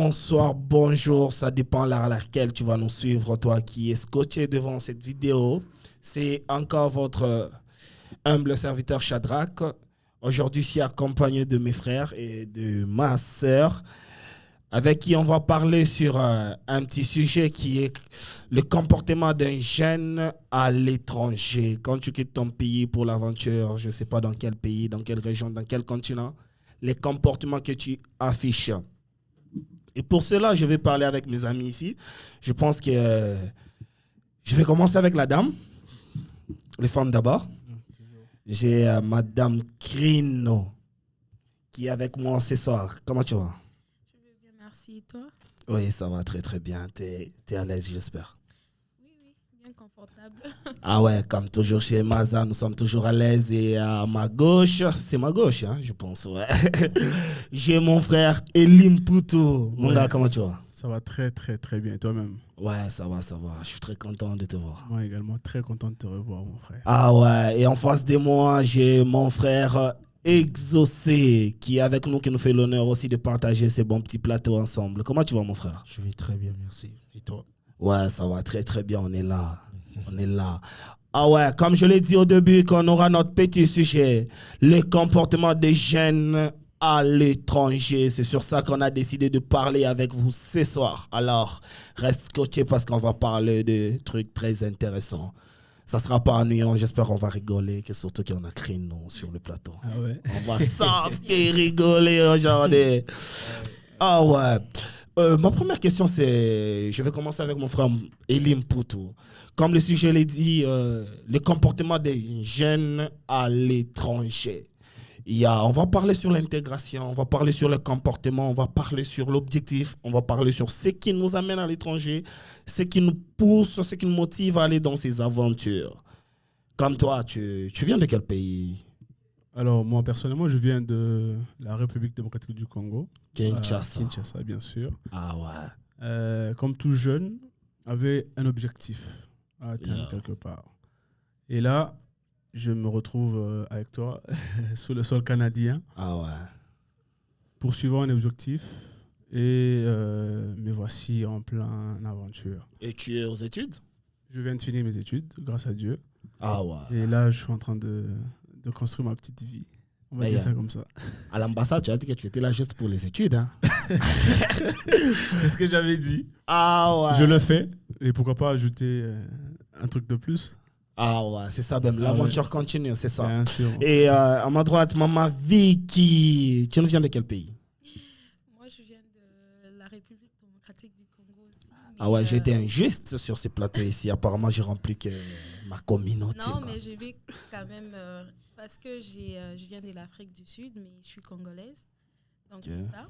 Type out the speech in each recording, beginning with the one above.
bonsoir, bonjour, ça dépend à laquelle tu vas nous suivre, toi qui es scotché devant cette vidéo. C'est encore votre humble serviteur Shadrach. Aujourd'hui, je suis accompagné de mes frères et de ma sœur, avec qui on va parler sur un petit sujet qui est le comportement d'un jeune à l'étranger. Quand tu quittes ton pays pour l'aventure, je ne sais pas dans quel pays, dans quelle région, dans quel continent, les comportements que tu affiches. Et pour cela, je vais parler avec mes amis ici. Je pense que je vais commencer avec la dame, les femmes d'abord. J'ai Madame Crino qui est avec moi ce soir. Comment tu vas? Je vais bien, merci. Et toi? Oui, ça va très très bien. T'es à l'aise, j'espère. Oui, bien confortable. Ah ouais, comme toujours chez Maza, nous sommes toujours à l'aise. Et à ma gauche, c'est ma gauche, hein, je pense. Ouais. J'ai mon frère Elim Poutou. Mon gars, comment tu vas? Ça va très très très bien. Et toi-même? Ouais, ça va, ça va. Je suis très content de te voir. Moi également, très content de te revoir, mon frère. Ah ouais, et en face de moi, j'ai mon frère Exaucé qui est avec nous, qui nous fait l'honneur aussi de partager ces bons petits plateaux ensemble. Comment tu vas, mon frère? Je vais très bien, merci. Et toi? Ouais, ça va très très bien, on est là. On est là. Ah ouais, comme je l'ai dit au début, qu'on aura notre petit sujet, le comportement des jeunes à l'étranger. C'est sur ça qu'on a décidé de parler avec vous ce soir. Alors, reste scotché parce qu'on va parler de trucs très intéressants. Ça sera pas ennuyant, j'espère qu'on va rigoler, que surtout qu'on a créé nous sur le plateau. Ah ouais. On va s'enfuir rigoler aujourd'hui. Ah ouais. Ma première question, c'est... Je vais commencer avec mon frère Elim Poutou. Comme le sujet l'a dit, le comportement des jeunes à l'étranger. On va parler sur l'intégration, on va parler sur le comportement, on va parler sur l'objectif, on va parler sur ce qui nous amène à l'étranger, ce qui nous pousse, ce qui nous motive à aller dans ces aventures. Comme toi, tu viens de quel pays? Alors, moi personnellement, je viens de la République démocratique du Congo. Kinshasa. Kinshasa, bien sûr. Ah ouais. Comme tout jeune, avait un objectif à atteindre quelque part. Et là, je me retrouve avec toi sur le sol canadien. Ah ouais. Poursuivant un objectif et me voici en plein aventure. Et tu es aux études? Je viens de finir mes études, grâce à Dieu. Ah ouais. Et là, je suis en train de construire ma petite vie. On va dire ça comme ça. À l'ambassade, tu as dit que tu étais là juste pour les études. Hein? C'est ce que j'avais dit. Ah ouais. Je le fais. Et pourquoi pas ajouter un truc de plus? Ah ouais, c'est ça même. L'aventure continue, c'est ça. Bien sûr. Et à ma droite, maman Vicky. Tu nous viens de quel pays? Moi, je viens de la République démocratique du Congo aussi. Ah ouais, j'ai été injuste sur ces plateaux ici. Apparemment, j'ai rempli que ma communauté. Non, quoi. mais je vais quand même... parce que je viens de l'Afrique du Sud, mais je suis congolaise. Donc, c'est ça.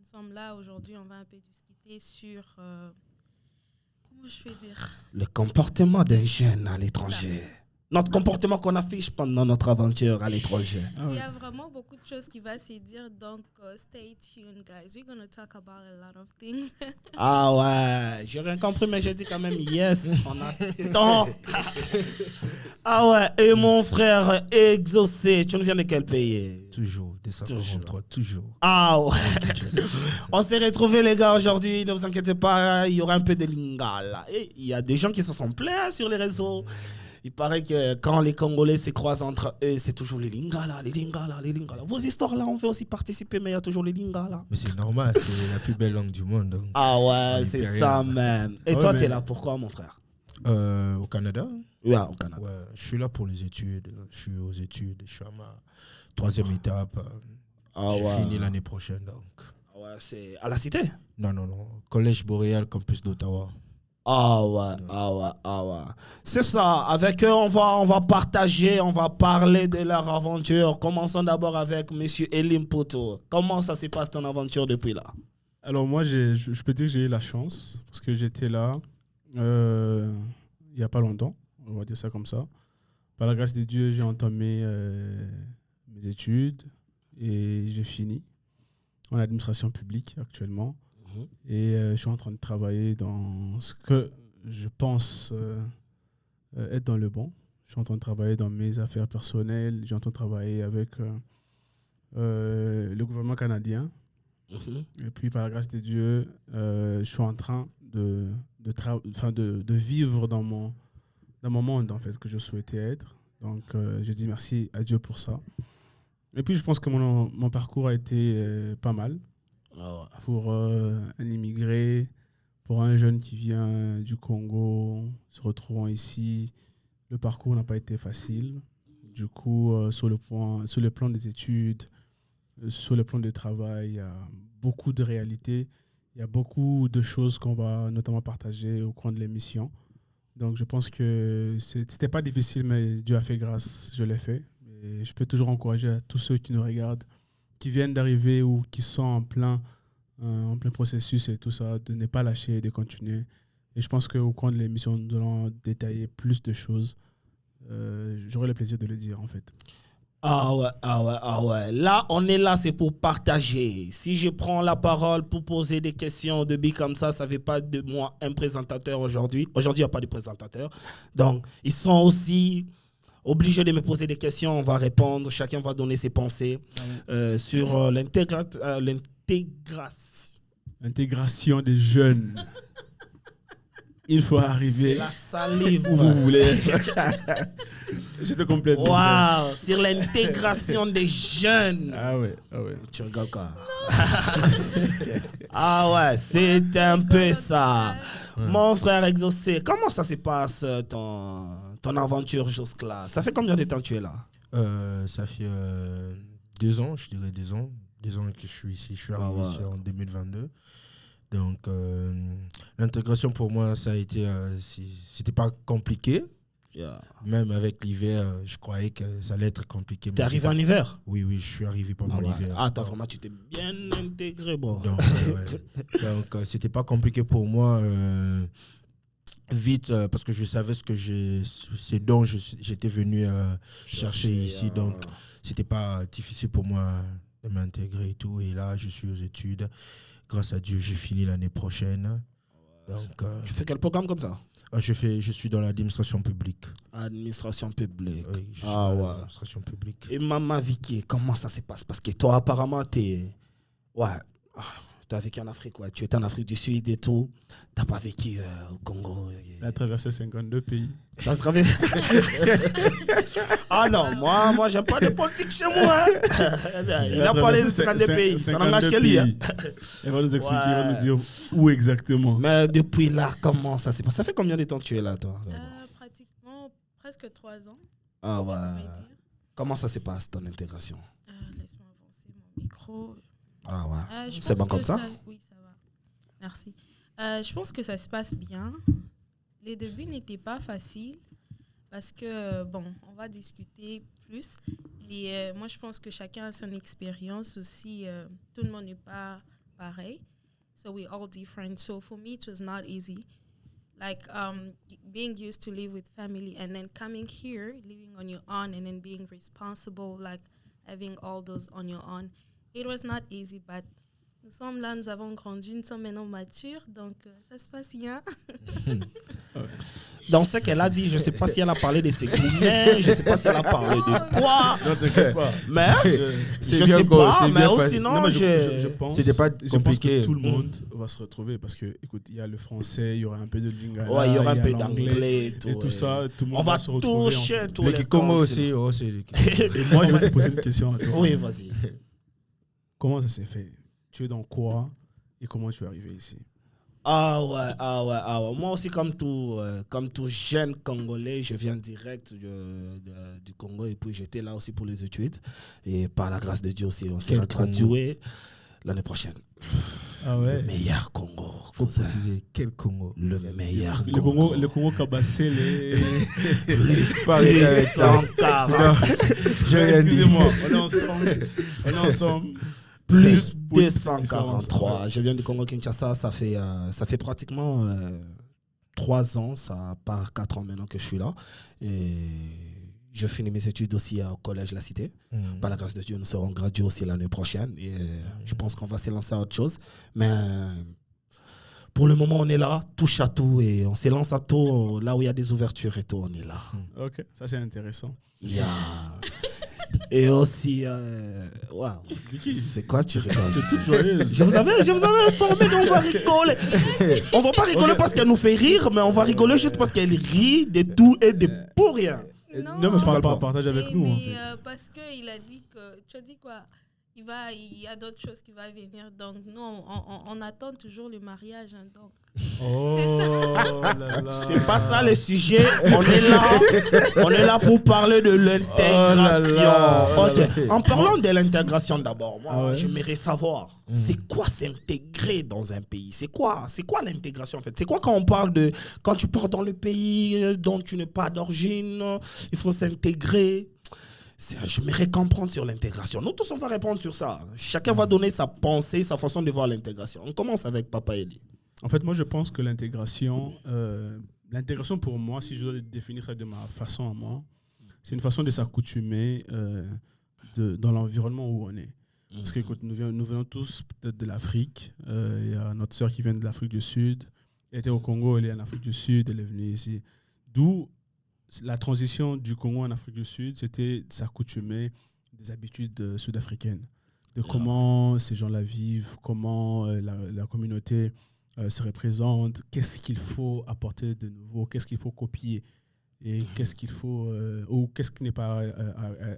Nous sommes là aujourd'hui, on va un peu discuter sur... comment je vais dire? Le comportement d'un jeune à l'étranger. Notre comportement qu'on affiche pendant notre aventure à l'étranger. Il y a vraiment beaucoup de choses qui vont se dire, donc stay tuned, guys. We're going to talk about a lot of things. Ah ouais, j'ai rien compris, mais j'ai dit quand même yes, on attend. Ah ouais, et mon frère Exaucé, tu nous viens de quel pays? Toujours, 243, toujours. Ah ouais. On s'est retrouvés les gars aujourd'hui, ne vous inquiétez pas, il y aura un peu de lingala. Et il y a des gens qui se sont plaints sur les réseaux. Il paraît que quand les Congolais se croisent entre eux, c'est toujours les lingala, les lingala, les lingala. Vos histoires là, on veut aussi participer, mais il y a toujours les lingala. Mais c'est normal, c'est la plus belle langue du monde. Donc. Ah ouais, c'est ça même. Et toi, t'es là pourquoi, mon frère? Au Canada? Ouais, au Canada. Ouais, je suis là pour les études. Je suis aux études. Je suis à ma 3e étape. Je finis l'année prochaine. Donc. Ah ouais, c'est à la cité? Non. Collège Boréal, campus d'Ottawa. Ah ouais. C'est ça, avec eux, on va partager, on va parler de leur aventure. Commençons d'abord avec monsieur Elim Poutou. Comment ça se passe ton aventure depuis là? Alors moi, je peux dire que j'ai eu la chance, parce que j'étais là il n'y a pas longtemps, on va dire ça comme ça. Par la grâce de Dieu, j'ai entamé mes études et j'ai fini en administration publique actuellement. Et je suis en train de travailler dans ce que je pense être dans le bon. Je suis en train de travailler dans mes affaires personnelles. Je suis en train de travailler avec le gouvernement canadien Et puis, par la grâce de Dieu, je suis en train de vivre dans mon monde, en fait, que je souhaitais être. Donc, je dis merci à Dieu pour ça. Et puis, je pense que mon parcours a été pas mal pour un immigré, pour un jeune qui vient du Congo, se retrouvant ici. Le parcours n'a pas été facile. Du coup, sur le plan des études, sur le plan du travail, il y a beaucoup de réalités. Il y a beaucoup de choses qu'on va notamment partager au cours de l'émission. Donc, je pense que c'était pas difficile, mais Dieu a fait grâce, je l'ai fait. Et je peux toujours encourager à tous ceux qui nous regardent, qui viennent d'arriver ou qui sont en plein processus et tout ça, de ne pas lâcher et de continuer. Et je pense qu'au cours de l'émission, nous allons détailler plus de choses. J'aurai le plaisir de le dire, en fait. Ah ouais. Là, on est là, c'est pour partager. Si je prends la parole pour poser des questions de billes comme ça ne fait pas de moi un présentateur aujourd'hui. Aujourd'hui, il n'y a pas de présentateur. Donc, ils sont aussi obligés de me poser des questions. On va répondre. Chacun va donner ses pensées sur l'intégration des jeunes. Il faut arriver. C'est la salive où vous voulez. Je te complète. Waouh, sur l'intégration des jeunes. Ah ouais. Tu regardes quoi? Ah ouais, c'est un peu ça. Ouais. Mon frère Exaucé, comment ça se passe ton aventure jusque-là? Ça fait combien de temps que tu es là? Ça fait 2 ans, je dirais 2 ans. 2 ans que je suis ici. Je suis arrivé ici en 2022. Donc, l'intégration pour moi, ça a été, c'était pas compliqué. Yeah. Même avec l'hiver, je croyais que ça allait être compliqué. T'es arrivé en hiver? Oui, je suis arrivé pendant l'hiver. Ah, attends, vraiment, tu t'es bien intégré, bon. Donc, c'était pas compliqué pour moi. Vite, parce que je savais c'est dont j'étais venu chercher ici. Donc, c'était pas difficile pour moi de m'intégrer et tout. Et là, je suis aux études. Grâce à Dieu, j'ai fini l'année prochaine. Donc, tu fais quel programme comme ça? Je suis dans l'administration publique. Administration publique. Oui, je suis dans l'administration publique. Et Maman Vicky, comment ça se passe? Parce que toi, apparemment, t'es vécu en Afrique, ouais. Tu étais en Afrique du Sud et tout. T'as pas vécu au Congo. Il a traversé 52 pays. T'as traversé... Ah non, moi, j'aime pas de politique chez moi. Il a parlé de 52 pays. Ça n'engage que lui. Hein. Il va nous expliquer, il va nous dire où exactement. Mais depuis là, comment ça se passe? Ça fait combien de temps que tu es là, toi? Pratiquement presque 3 ans. Ah ouais. Comment ça se passe, ton intégration? Laisse-moi avancer mon micro. Ah ouais. C'est bon comme ça? Oui, ça va. Merci. Je pense que ça se passe bien. Les débuts n'étaient pas faciles parce que, on va discuter plus. Mais moi, je pense que chacun a son expérience aussi. Tout le monde n'est pas pareil. So we're all different. So for me, it was not easy. Like being used to live with family and then coming here, living on your own and then being responsible, like having all those on your own. It was not easy, but nous sommes là, nous avons grandi, nous sommes maintenant matures, donc ça se passe bien. Dans ce qu'elle a dit, je ne sais pas si elle a parlé de ses gourmets, je ne sais pas si elle a parlé de quoi. Non, t'inquiète pas. Mais je ne sais pas, mais sinon, je pense c'était pas compliqué. Que tout le monde va se retrouver parce que, écoute, il y a le français, il y aura un peu de lingala, ouais, il y aura un peu d'anglais et tout ça. Tout le monde va se retrouver. On va toucher tous les Congo aussi. Et moi, je vais te poser une question à toi. Oui, vas-y. Comment ça s'est fait? Tu es dans quoi et comment tu es arrivé ici? Ah ouais. Moi aussi, comme tout jeune Congolais, je viens direct du Congo et puis j'étais là aussi pour les études. Et par la grâce de Dieu aussi, on s'est gradué l'année prochaine. Ah ouais. Le meilleur Congo. Faut préciser, quel Congo? Le meilleur Congo. Le Congo qui a bassé les... Plus 240. Excusez-moi, on est ensemble. Plus 243. Je viens du Congo-Kinshasa, ça fait pratiquement 3 ans, ça part 4 ans maintenant que je suis là. Et je finis mes études aussi au collège La Cité. Par la grâce de Dieu, nous serons gradués aussi l'année prochaine. Et je pense qu'on va se lancer à autre chose. Mais pour le moment, on est là, touche à tout. Et on se lance à tout, là où il y a des ouvertures et tout, on est là. Ok, ça c'est intéressant. Yeah. Et aussi, waouh. C'est quoi, tu rigoles? Tu es toute joyeuse. Je vous avais informé qu'on va rigoler. On va pas rigoler parce qu'elle nous fait rire, mais on va rigoler juste parce qu'elle rit de tout et de pour rien. Non, mais partage avec nous. En fait. Parce qu'il a dit que. Tu as dit quoi? Il y a d'autres choses qui vont venir. Donc, nous, on attend toujours le mariage. Hein, donc. Oh là là. C'est pas ça le sujet. On est là pour parler de l'intégration. En parlant de l'intégration d'abord, moi, j'aimerais savoir, c'est quoi s'intégrer dans un pays? C'est quoi l'intégration en fait? C'est quoi quand on parle de quand tu pars dans le pays dont tu n'es pas d'origine, il faut s'intégrer? J'aimerais comprendre sur l'intégration. Nous tous, on va répondre sur ça. Chacun va donner sa pensée, sa façon de voir l'intégration. On commence avec Papa Eli. En fait, moi, je pense que l'intégration pour moi, si je dois définir ça de ma façon à moi, c'est une façon de s'accoutumer dans l'environnement où on est. Parce que écoute, nous venons tous peut-être de l'Afrique. Il y a notre sœur qui vient de l'Afrique du Sud. Elle était au Congo, elle est en Afrique du Sud, elle est venue ici. D'où la transition du Congo en Afrique du Sud, c'était de s'accoutumer des habitudes sud-africaines, de comment ces gens-là vivent, comment la communauté se représente, qu'est-ce qu'il faut apporter de nouveau, qu'est-ce qu'il faut copier et qu'est-ce qu'il faut ou qu'est-ce qui n'est pas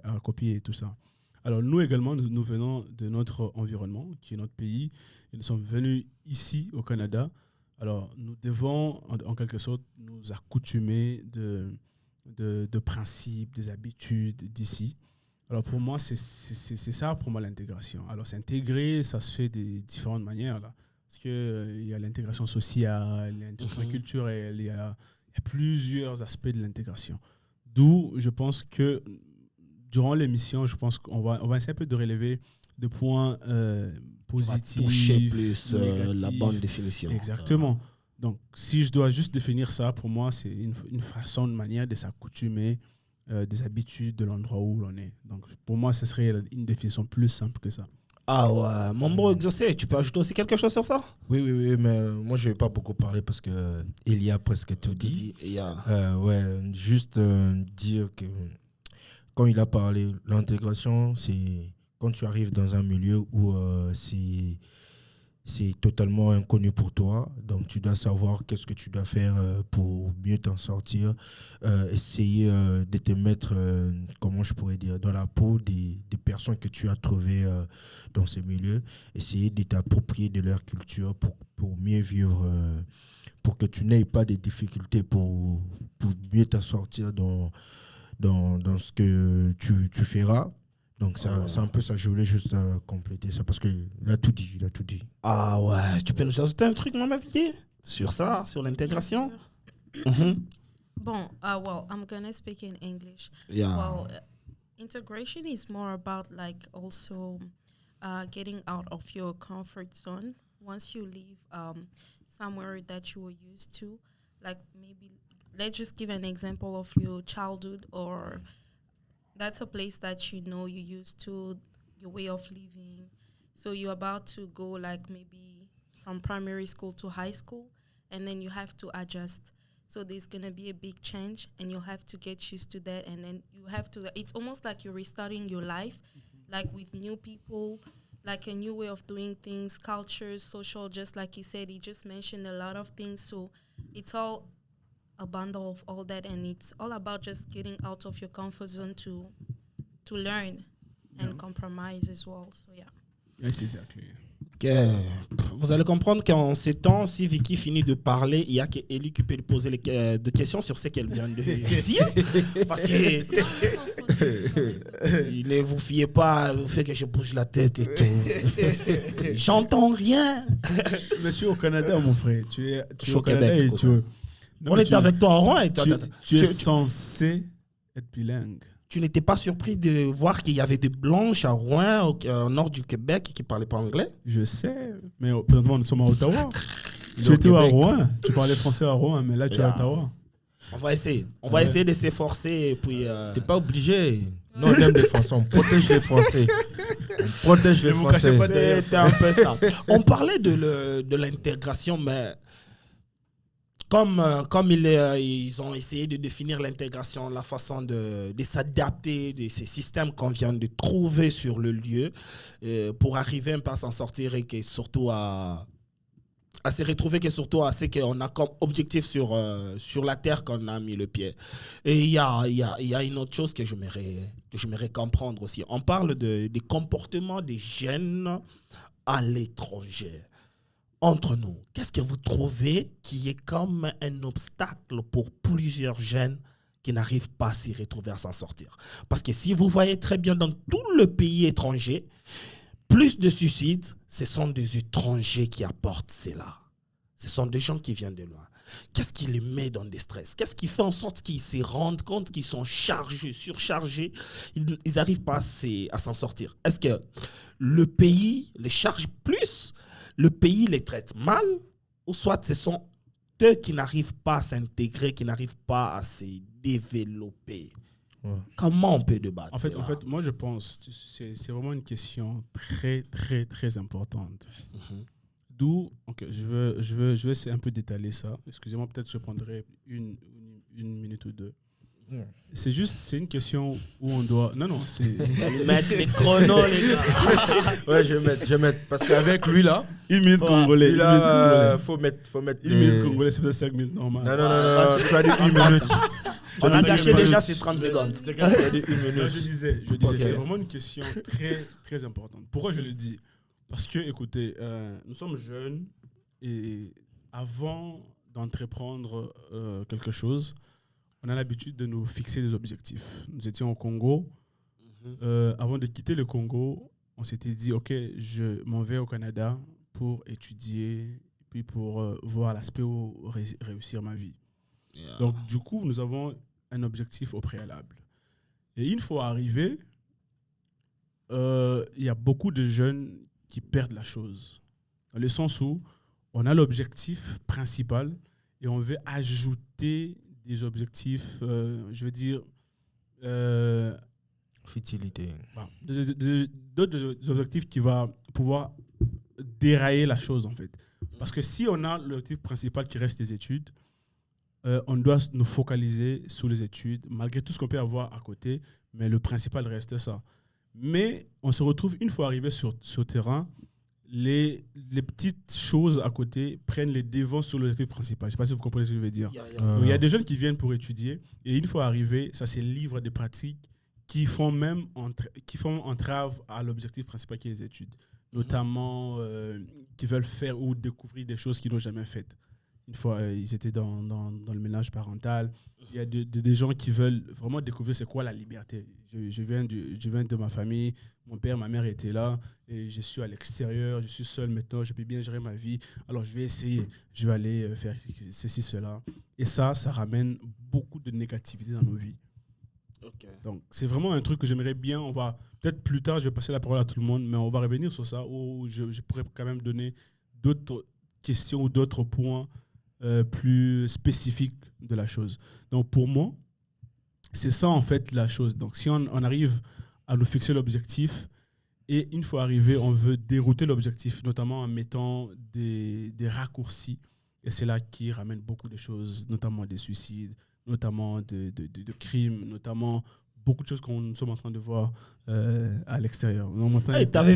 à copier et tout ça. Alors nous également, nous venons de notre environnement, qui est notre pays, et nous sommes venus ici au Canada. Alors nous devons en quelque sorte nous accoutumer de principes, des habitudes d'ici. Alors pour moi, c'est ça pour moi l'intégration. Alors s'intégrer, ça se fait de différentes manières là. Parce qu'il y a l'intégration sociale, l'intégration culturelle, il y a plusieurs aspects de l'intégration. D'où je pense que durant l'émission, je pense qu'on va essayer un peu de relever des points positifs. On va toucher plus la bonne définition. Exactement. Donc, si je dois juste définir ça, pour moi, c'est une façon, une manière de s'accoutumer des habitudes de l'endroit où l'on est. Donc, pour moi, ce serait une définition plus simple que ça. Ah ouais, mon beau Exaucé, tu peux ajouter aussi quelque chose sur ça? Oui, mais moi, je ne vais pas beaucoup parler parce qu'il y a presque tout dit. Juste dire que quand il a parlé, l'intégration, c'est quand tu arrives dans un milieu où c'est totalement inconnu pour toi. Donc, tu dois savoir qu'est-ce que tu dois faire pour mieux t'en sortir. Essayer de te mettre, comment je pourrais dire, dans la peau des personnes que tu as trouvées dans ces milieux. Essayer de t'approprier de leur culture pour mieux vivre, pour que tu n'aies pas de difficultés pour mieux t'en sortir dans ce que tu feras. Donc, c'est un peu ça. Je voulais juste compléter ça parce qu'il a tout dit. Ah ouais, tu peux nous ajouter un truc, mon avis, sur ça, sur l'intégration? Bon, well, I'm going to speak in English. Yeah. Well, integration is more about like also getting out of your comfort zone. Once you leave somewhere that you were used to, like maybe, let's just give an example of your childhood, or that's a place that you're used to, your way of living. So you're about to go like maybe from primary school to high school, and then you have to adjust. So there's going to be a big change, and you'll have to get used to that. And then you have to, it's almost like you're restarting your life, like with new people, like a new way of doing things, cultures, social, just like he said, he just mentioned a lot of things. So it's all a bundle of all that, and it's all about just getting out of your comfort zone to learn and compromise as well. So yeah. Yes, exactly. Okay. Vous allez comprendre qu'en ces temps, si Vicky finit de parler, il y a qu'Eli qui peut lui poser des questions sur ce qu'elle vient de dire. Parce que ne vous fiez pas au fait que je bouge la tête et tout. J'entends rien. Mais tu es au Canada, mon frère. Tu es au Canada Québec. On était avec toi en rang. Et tu es censé être bilingue. Tu n'étais pas surpris de voir qu'il y avait des Blanches à Rouen, au nord du Québec, qui ne parlaient pas anglais? Je sais, mais présentement, nous sommes à Ottawa. Tu étais à Rouen, tu parlais français à Rouen, mais là, tu es à Ottawa. On va essayer. On va essayer de s'efforcer. Et puis, t'es pas obligé. Non, on aime les Français, on protège les Français. On protège les Français. C'était un peu ça. On parlait de l'intégration, mais comme ils ont essayé de définir l'intégration, la façon de s'adapter de ces systèmes qu'on vient de trouver sur le lieu pour arriver un peu à s'en sortir et que surtout à se retrouver, que surtout à ce qu'on a comme objectif sur la terre qu'on a mis le pied. Et il y a une autre chose que j'aimerais comprendre aussi. On parle des comportements des jeunes à l'étranger. Entre nous, qu'est-ce que vous trouvez qui est comme un obstacle pour plusieurs jeunes qui n'arrivent pas à s'y retrouver, à s'en sortir? Parce que si vous voyez très bien dans tout le pays étranger, plus de suicides, ce sont des étrangers qui apportent cela. Ce sont des gens qui viennent de loin. Qu'est-ce qui les met dans des stress? Qu'est-ce qui fait en sorte qu'ils se rendent compte qu'ils sont chargés, surchargés? Ils n'arrivent pas à s'en sortir. Est-ce que le pays les charge plus? Le pays les traite mal? Ou soit ce sont eux qui n'arrivent pas à s'intégrer, qui n'arrivent pas à se développer? Ouais. Comment on peut débattre? En fait, moi, je pense que c'est vraiment une question très, très, très importante. Mm-hmm. D'où, je veux essayer un peu d'étaler ça. Excusez-moi, peut-être je prendrai une minute ou deux. Ouais. C'est une question où on doit... Non, c'est... mettre les chronos, les gars. Ouais, je vais mettre. Parce qu'avec lui, là... Une minute congolais. Lui, là, faut mettre une minute congolais, c'est peut-être 5 minutes normales. Non, tu as dit une minute. On a gâché déjà ces 30 secondes. Je disais, okay. C'est vraiment une question très, très importante. Pourquoi je le dis? Parce que, écoutez, nous sommes jeunes et avant d'entreprendre quelque chose, on a l'habitude de nous fixer des objectifs. Nous étions au Congo. Avant de quitter le Congo, on s'était dit, OK, je m'en vais au Canada pour étudier, puis pour voir l'aspect où réussir ma vie. Yeah. Donc, du coup, nous avons un objectif au préalable. Et une fois arrivé, il y a beaucoup de jeunes qui perdent la chose. Dans le sens où on a l'objectif principal et on veut ajouter des objectifs, je veux dire... futilité. D'autres objectifs qui vont pouvoir dérailler la chose, en fait. Parce que si on a l'objectif principal qui reste les études, on doit nous focaliser sur les études, malgré tout ce qu'on peut avoir à côté, mais le principal reste ça. Mais on se retrouve, une fois arrivé sur le terrain, les petites choses à côté prennent les devants sur l'objectif principal. Je ne sais pas si vous comprenez ce que je veux dire. Donc, il y a des jeunes qui viennent pour étudier, et une fois arrivés, ça c'est livre de pratique qui font entrave à l'objectif principal qui est les études. Notamment qui veulent faire ou découvrir des choses qu'ils n'ont jamais faites. Une fois, ils étaient dans le ménage parental. Il y a des gens qui veulent vraiment découvrir c'est quoi la liberté. Je viens de ma famille, mon père, ma mère étaient là, et je suis à l'extérieur, je suis seul maintenant, je peux bien gérer ma vie. Alors, je vais essayer, je vais aller faire ceci, cela. Et ça ramène beaucoup de négativité dans nos vies. Okay. Donc, c'est vraiment un truc que j'aimerais bien. On va peut-être plus tard, je vais passer la parole à tout le monde, mais on va revenir sur ça, où je pourrais quand même donner d'autres questions ou d'autres points plus spécifiques de la chose. Donc, pour moi, c'est ça, en fait, la chose. Donc, si on arrive à nous fixer l'objectif, et une fois arrivé, on veut dérouter l'objectif, notamment en mettant des raccourcis, et c'est là qui ramène beaucoup de choses, notamment des suicides, notamment de crimes, notamment beaucoup de choses qu'on nous sommes en train de voir à l'extérieur. Hey, t'avais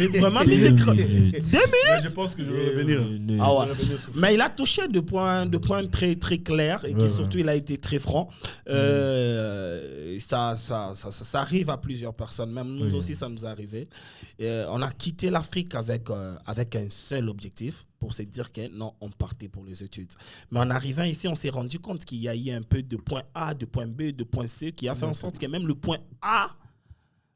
vraiment mis des 2 minutes. Je pense que je vais revenir. Ah ouais. Mais il a touché de points très, très clairs et qui surtout il a été très franc. Ça arrive à plusieurs personnes, même nous aussi ça nous est arrivé. On a quitté l'Afrique avec un seul objectif, pour se dire que non, on partait pour les études. Mais en arrivant ici, on s'est rendu compte qu'il y a eu un peu de point A, de point B, de point C, qui a fait en sorte que même le point A,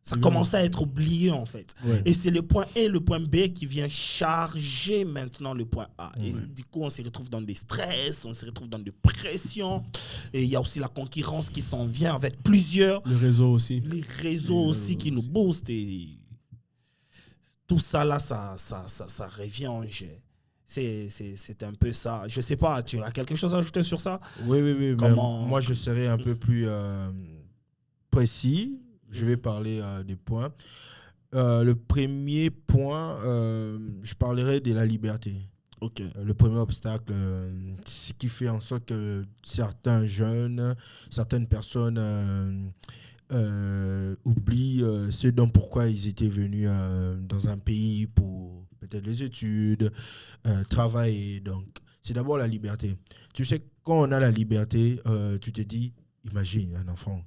ça commençait à être oublié en fait. Ouais. Et c'est le point A et le point B qui vient charger maintenant le point A. Et du coup, on se retrouve dans des stress, on se retrouve dans des pressions. Et il y a aussi la concurrence qui s'en vient avec plusieurs. Le réseau aussi. Les réseaux aussi qui nous boostent. Et tout ça là, ça revient en jeu. C'est un peu ça. Je sais pas, tu as quelque chose à ajouter sur ça? Oui. Moi, je serai un peu plus précis. Je vais parler des points. Le premier point, je parlerai de la liberté. Ok. Le premier obstacle, ce qui fait en sorte que certains jeunes, certaines personnes oublient ce dont pourquoi ils étaient venus dans un pays pour peut-être les études, travailler. Donc, c'est d'abord la liberté. Tu sais, quand on a la liberté, tu te dis, imagine un enfant.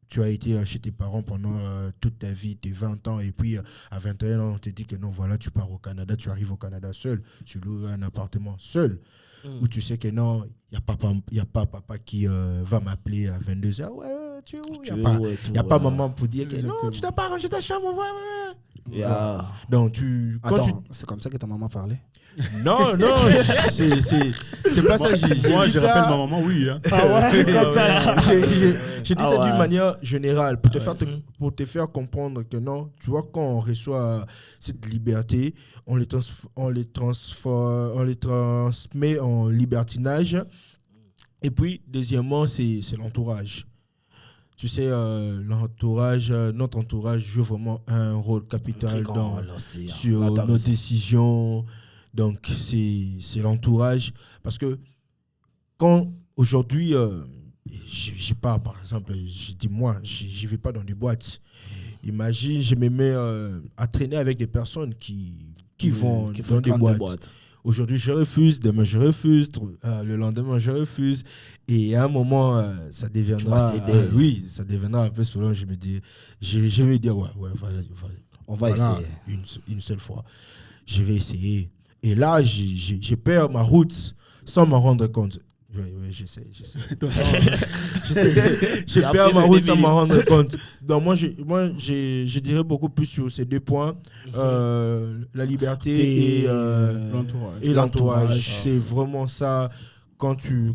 Tu as été chez tes parents pendant toute ta vie, tes 20 ans, et puis à 21 ans, on te dit que non, voilà, tu pars au Canada, tu arrives au Canada seul, tu loues un appartement seul, où tu sais que non, il n'y a pas papa qui va m'appeler à 22h, ouais, tu es où? Il n'y a pas maman pour dire que non, tu t'as pas rangé ta chambre, ouais. Yeah. Donc, Attends, c'est comme ça que ta maman parlait? Non, c'est pas ça. Moi, je ça. rappelle ma maman, oui. Hein. Ah ouais, comme ça. J'ai dit ça d'une manière générale pour te faire comprendre que non, tu vois, quand on reçoit cette liberté, on les transmet en libertinage. Et puis, deuxièmement, c'est l'entourage. Tu sais, notre entourage joue vraiment un rôle capital sur nos décisions. Donc, c'est l'entourage. Parce que quand aujourd'hui, je pars, par exemple, je dis moi, je ne vais pas dans des boîtes. Imagine, je me mets à traîner avec des personnes qui vont dans des boîtes. Aujourd'hui, je refuse, demain, je refuse, le lendemain, je refuse. Et à un moment, ça deviendra... ça deviendra un peu souvent. Je vais me dire, ouais, on va essayer. Une seule fois. Je vais essayer. Et là, j'ai perds ma route sans m'en rendre compte. Oui, je sais. Je perds ma route sans m'en rendre compte. Donc, moi, je dirais beaucoup plus sur ces deux points. La liberté et l'entourage. C'est vraiment ça. Quand tu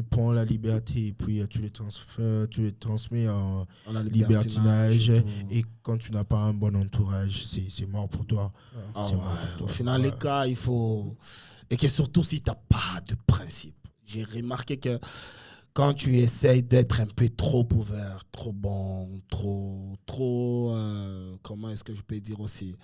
prends la liberté et puis tu les transmets en libertinage. Et quand tu n'as pas un bon entourage, c'est mort pour toi. Au final, les cas, il faut... Et que surtout, si tu n'as pas de principe. J'ai remarqué que quand tu essayes d'être un peu trop ouvert, trop bon, trop comment est-ce que je peux dire aussi,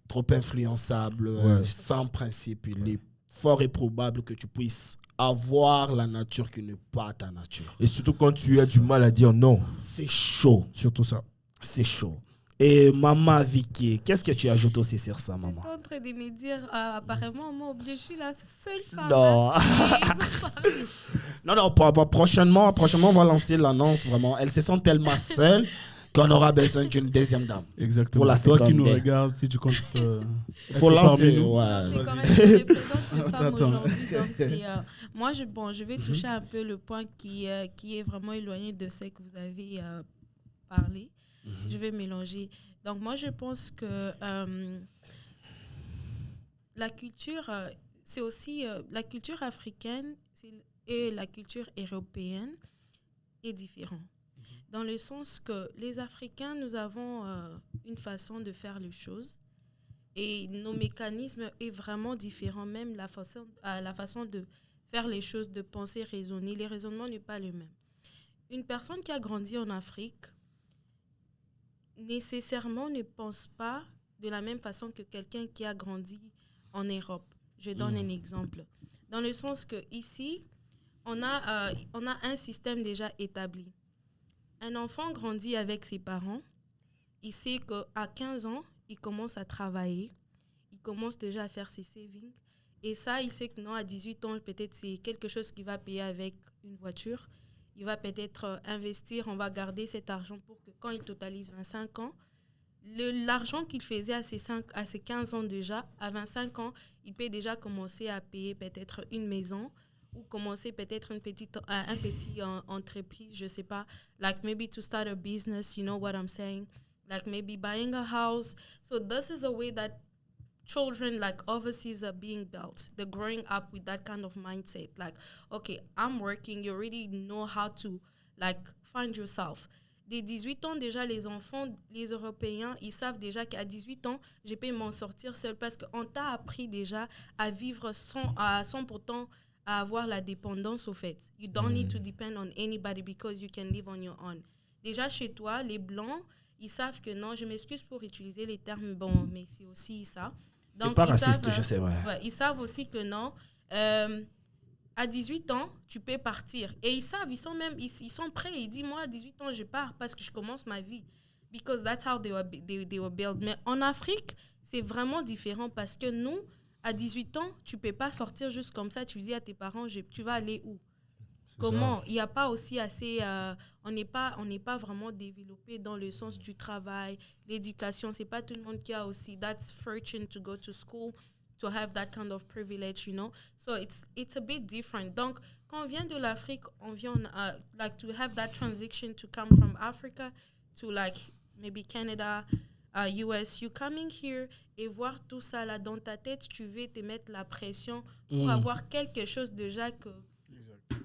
trop influençable, sans principe, il est fort et probable que tu puisses avoir la nature qui n'est pas ta nature. Et surtout quand tu as du mal à dire non. C'est chaud. Surtout ça. C'est chaud. Et maman Vicky, qu'est-ce que tu ajoutes aussi sur ça, maman? Je suis en train de me dire, apparemment, moi, je suis la seule femme. Non. non, prochainement, on va lancer l'annonce, vraiment. Elles se sentent tellement seules qu'on aura besoin d'une deuxième dame. Exactement. Toi qui nous regardes, si tu comptes... faut lancer. Ouais. C'est quand même, je représente une femme aujourd'hui. Donc moi, je vais toucher un peu le point qui est vraiment éloigné de ce que vous avez parlé. Je vais mélanger. Donc, moi, je pense que la culture, c'est aussi la culture africaine et la culture européenne est différente. Dans le sens que les Africains, nous avons une façon de faire les choses et nos mécanismes est vraiment différent. Même la façon de faire les choses, de penser, raisonner, les raisonnements n'est pas le même. Une personne qui a grandi en Afrique nécessairement ne pense pas de la même façon que quelqu'un qui a grandi en Europe. Je donne un exemple. Dans le sens que ici, on a un système déjà établi. Un enfant grandit avec ses parents. Il sait qu'à 15 ans, il commence à travailler. Il commence déjà à faire ses savings. Et ça, il sait que non, à 18 ans, peut-être c'est quelque chose qu'il va payer avec une voiture. Il va peut-être investir, on va garder cet argent pour que quand il totalise 25 ans, l'argent qu'il faisait à ses 15 ans déjà, à 25 ans, il peut déjà commencer à payer peut-être une maison ou commencer peut-être un petit entreprise, je ne sais pas, like maybe to start a business, you know what I'm saying? Like maybe buying a house. So this is a way that children like overseas are being built. They're growing up with that kind of mindset. Like, okay, I'm working. You already know how to like find yourself. Dès 18 ans, déjà, les enfants, les Européens, ils savent déjà qu'à 18 ans, je peux m'en sortir seul parce qu'on t'a appris déjà à vivre sans pourtant avoir la dépendance au fait. You don't need to depend on anybody because you can live on your own. Déjà, chez toi, les Blancs, ils savent que non, je m'excuse pour utiliser les termes, bon, mais c'est aussi ça. Donc, pas ils raciste, savent, je sais, ouais. Ils savent aussi que non. À 18 ans, tu peux partir. Et ils savent, ils sont prêts. Ils disent, moi, à 18 ans, je pars parce que je commence ma vie. Because that's how they were built. Mais en Afrique, c'est vraiment différent parce que nous, à 18 ans, tu ne peux pas sortir juste comme ça. Tu dis à tes parents, tu vas aller où? Comment? Il n'y a pas aussi assez... on n'est pas vraiment développé dans le sens du travail, l'éducation. Ce n'est pas tout le monde qui a aussi that fortune to go to school, to have that kind of privilege, you know. So it's a bit different. Donc, quand on vient de l'Afrique, on vient like to have that transition to come from Africa to like maybe Canada, US. You coming here et voir tout ça là dans ta tête, tu veux te mettre la pression pour avoir quelque chose déjà que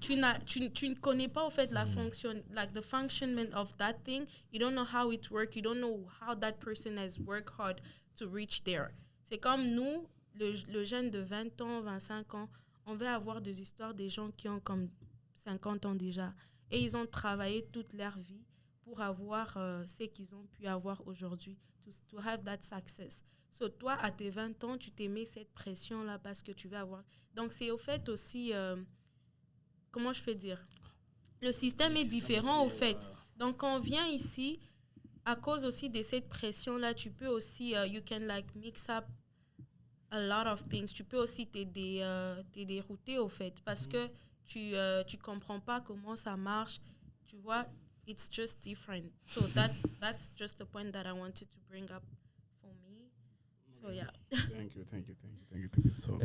tu ne connais pas au fait la fonction, like the functionment of that thing. You don't know how it works. You don't know how that person has worked hard to reach there. C'est comme nous, le jeune de 20 ans, 25 ans, on veut avoir des histoires des gens qui ont comme 50 ans déjà. Et ils ont travaillé toute leur vie pour avoir ce qu'ils ont pu avoir aujourd'hui, to have that success. So toi, à tes 20 ans, tu t'es mis cette pression-là parce que tu veux avoir... Donc, c'est au fait aussi... comment je peux dire? Le système est différent, au fait. Donc, quand on vient ici, à cause aussi de cette pression-là, tu peux aussi... you can like mix up a lot of things. Tu peux aussi te dérouter, au fait, parce que tu comprends pas comment ça marche. Tu vois, it's just different. So that's just the point that I wanted to bring up for me. So yeah. Thank you so much.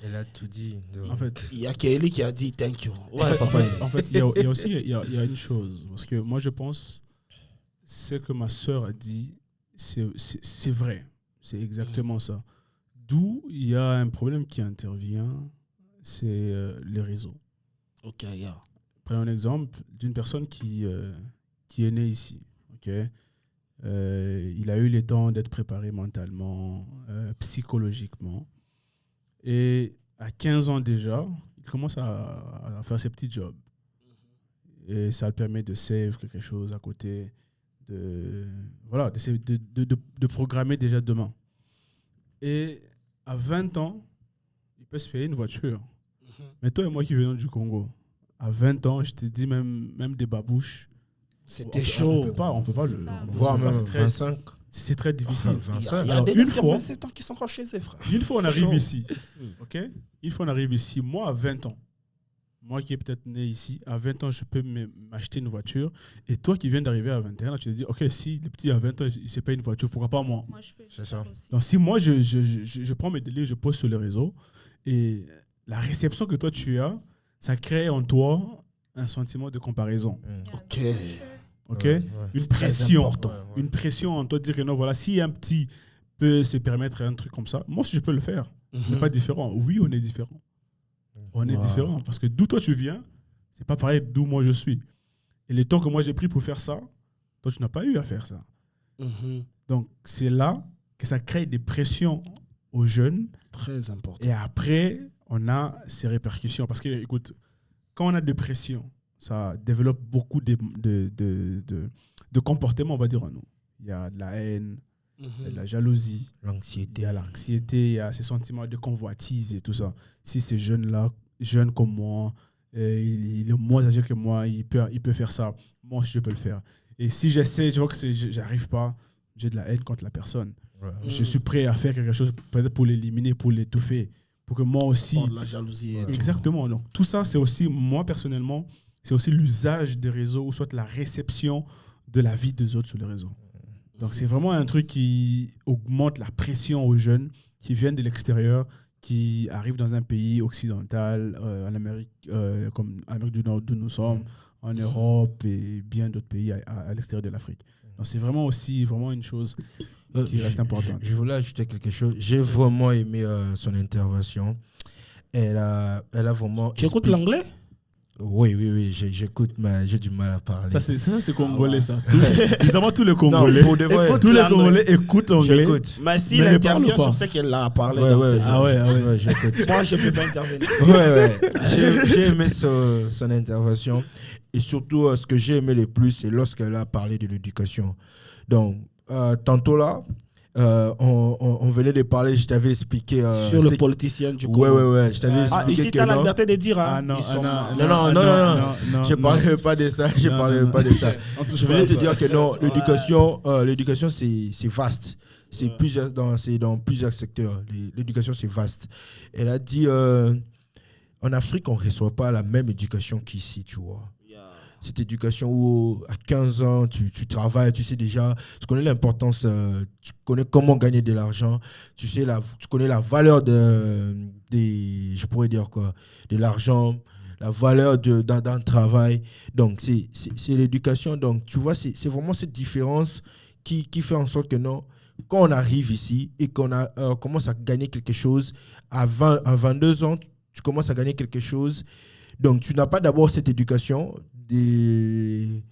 Elle a tout dit. Donc. En fait, Il y a Kelly qui a dit thank you. Ouais, papa. en fait, il y a aussi il y a une chose, parce que moi je pense ce que ma sœur a dit, c'est vrai, c'est exactement ça. D'où il y a un problème qui intervient, c'est les réseaux. Ok, yeah. Prenons un exemple d'une personne qui est née ici. Okay? Il a eu le temps d'être préparé mentalement, psychologiquement. Et à 15 ans déjà, il commence à faire ses petits jobs. Et ça le permet de save quelque chose à côté, de programmer déjà demain. Et à 20 ans, il peut se payer une voiture. Mais toi et moi qui venons du Congo, à 20 ans, je te dis même des babouches. C'était chaud. On peut pas le Voire même 25. C'est très difficile. 25. Il y a Alors, des une gens qui ont fois- 27 ans qui sont encore chez eux, frère. Une fois on C'est arrive chaud. ici, ok? Une fois on arrive ici, moi à 20 ans, moi qui est peut-être né ici, à 20 ans, je peux m'acheter une voiture. Et toi qui viens d'arriver à 21 ans, tu te dis, ok, si le petit à 20 ans, il ne sait pas une voiture, pourquoi pas moi? Moi, je peux C'est faire ça. aussi. Donc si moi, je prends mes délais, je poste sur les réseaux, et la réception que toi tu as, ça crée en toi un sentiment de comparaison. Yeah, Ok. for sure. Ok? Ouais. Une très pression. important. Une pression en toi de dire que non, voilà, si un petit peut se permettre un truc comme ça, moi aussi je peux le faire. On n'est pas différent. Oui, on est différent. On est Wow. différent. Parce que d'où toi tu viens, c'est pas pareil d'où moi je suis. Et le temps que moi j'ai pris pour faire ça, toi tu n'as pas eu à faire ça. Mhm. Donc c'est là que ça crée des pressions aux jeunes. Très important. Et après, on a ces répercussions. Parce que, écoute, quand on a des pressions, ça développe beaucoup de comportements, on va dire, en nous. Il y a de la haine, il y a de la jalousie, il L'anxiété. y a l'anxiété, il y a ces sentiments de convoitise et tout ça. Si ces jeunes-là, jeunes comme moi, il est moins âgé que moi, il peut faire ça, moi aussi je peux le faire. Et si j'essaie, je vois que j'arrive pas, j'ai de la haine contre la personne. Ouais. Je suis prêt à faire quelque chose peut-être pour l'éliminer, pour l'étouffer, pour que moi aussi... Pour de la jalousie. et tout. Exactement. Donc, tout ça, c'est aussi, moi personnellement, c'est aussi l'usage des réseaux ou soit la réception de la vie des autres sur les réseaux. Donc, c'est vraiment un truc qui augmente la pression aux jeunes qui viennent de l'extérieur, qui arrivent dans un pays occidental, en Amérique, comme en Amérique du Nord, d'où nous sommes, en Europe et bien d'autres pays à l'extérieur de l'Afrique. Donc, c'est vraiment aussi vraiment une chose qui reste importante. Je voulais ajouter quelque chose. J'ai vraiment aimé son intervention. Elle a vraiment... Tu écoutes expliqué- l'anglais? Oui, j'écoute, mais j'ai du mal à parler. Ça, c'est congolais, ça. Évidemment, tous les Congolais, Non, pour de vrai, Écoute, tous les l'anglais. Congolais écoutent anglais. j'écoute. Mais s'il Mais ne intervient parle pas. sur ce qu'elle a parlé Ouais, dans ouais, ses Ah ouais, ah ouais. Ouais, j'écoute. Moi, je ne peux pas intervenir. Ouais. J'ai aimé son intervention. Et surtout, ce que j'ai aimé le plus, c'est lorsqu'elle a parlé de l'éducation. Donc, tantôt là, on venait de parler, je t'avais expliqué. Sur le politicien du coup. Ouais, je t'avais Ah, expliqué ici, que tu as la non. liberté de dire. Hein. Ah non, Ils sont- Non, je parlais pas de ça. Je parlais pas de ça. Je voulais te dire que non, l'éducation, c'est vaste. C'est dans plusieurs secteurs. L'éducation, c'est vaste. Elle a dit, en Afrique, on ne reçoit pas la même éducation qu'ici, tu vois. Cette éducation où à 15 ans, tu travailles, tu sais déjà, tu connais l'importance, tu connais comment gagner de l'argent, tu connais la valeur je pourrais dire quoi, de l'argent, la valeur d'un travail. Donc, c'est l'éducation. Donc, tu vois, c'est vraiment cette différence qui fait en sorte que non, quand on arrive ici et qu'on commence à gagner quelque chose, à 22 ans, tu commences à gagner quelque chose. Donc, tu n'as pas d'abord cette éducation de